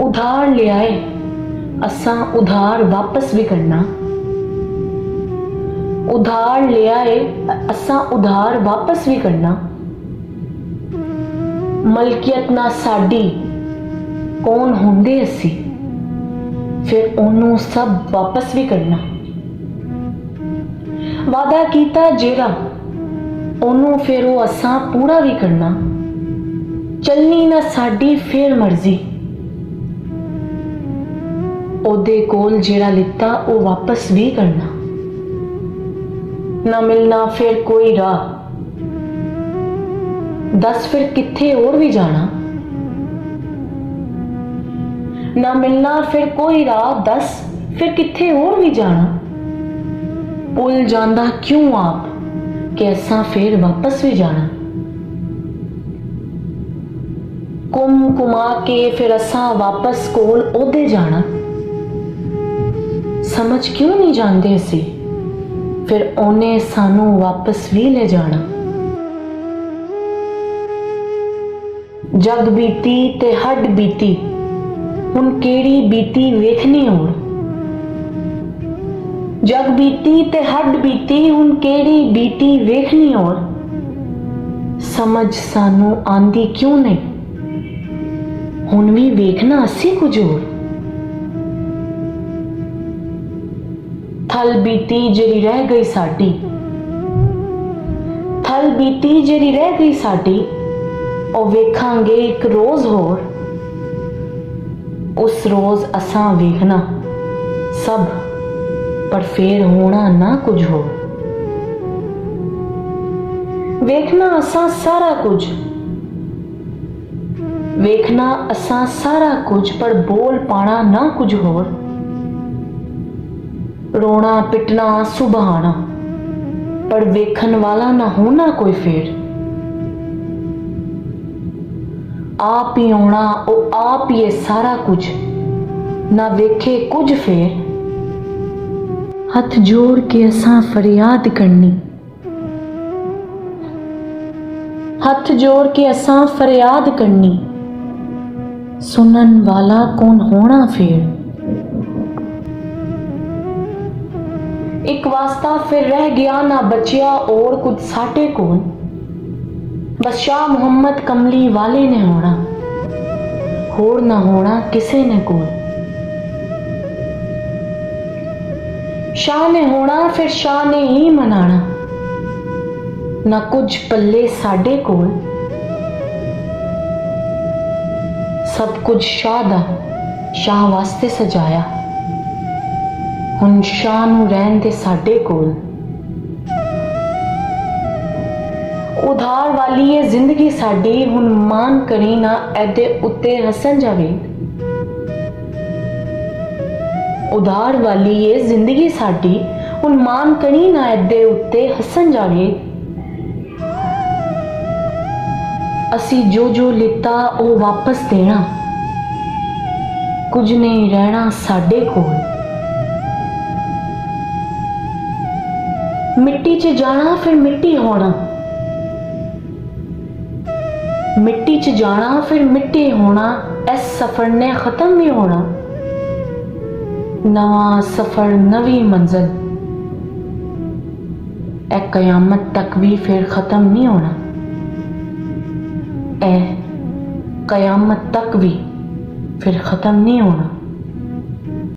उधार ले आए, असां उधार वापस भी करना। उधार ले आए, असां उधार वापस भी करना। मलकियत ना साडी, कौन होंदे असी, फिर ओनू सब वापस भी करना। वादा कीता जेड़ा, ओनू फिर वो असां पूरा भी करना। चलनी ना साडी फिर मर्जी, ओदे कोल जेड़ा लिता वो वापस भी करना। ना मिलना फिर कोई राह, दस फिर किथे और भी जाना। ना मिलना फिर कोई राह, दस फिर किथे और भी जाना। भुल जांदा क्यों आप कि असां फिर वापस भी जाना। कुम कुमा के फिर असां वापस कोल ओदे जाना। समझ क्यों नहीं जाते असी, फिर ओने सानू वापस भी ले जाना। जग बीती ते हड बीती, हुण केड़ी बीती वेखनी होर। जग बीती ते हड बीती, हुण केड़ी बीती वेखनी होर। समझ सानू आंदी क्यों नहीं, हुण भी वेखना असी कुछ होर। थल बीती जेड़ी रह गई साडी, थल बीती जेड़ी रह गई साडी, ओ वेखांगे एक रोज होर। उस रोज असां वेखना सब, पर फिर होना ना कुछ हो। वेखना असां सारा कुछ, वेखना असां सारा कुछ, पर बोल पाना ना कुछ होर। रोना पिटना सुबहाना, पर वेखन वाला ना होना कोई फिर। आप ही होना ओ आप ही सारा कुछ, ना वेखे कुछ फिर। हथ जोड़ के असां फरियाद करनी, हथ जोड़ के असां फरियाद करनी। सुनन वाला कौन होना फिर। एक वास्ता फिर रह गया ना बचिया और कुछ साटे कोल। बस शाह मोहम्मद कमली वाले ने होना, होर ना होना किसे ने कोल। शाह ने होना फिर शाह ने ही मनाना, ना कुछ पल्ले साडे कोल। सब कुछ शाह दा, शाह वास्ते सजाया, हुण शाह नू रहन दे साडे कोल। उधार वाली ये जिंदगी साडी, हुण मान करी ना एदे उत्ते हसन जावे। उधार वाली ये जिंदगी साडी, हुण मान करी ना एदे उत्ते हसन जावे। असी जो जो लिता ओ वापस देना, कुछ नहीं रहना साडे कोल। मिट्टी च जाना फिर मिट्टी होना, मिट्टी च जाना फिर मिट्टी होना। इस सफर ने खत्म नहीं होना, नवा सफर नवी मंजिल, ए कयामत तक भी फिर खत्म नहीं होना। ए कयामत तक भी फिर खत्म नहीं होना।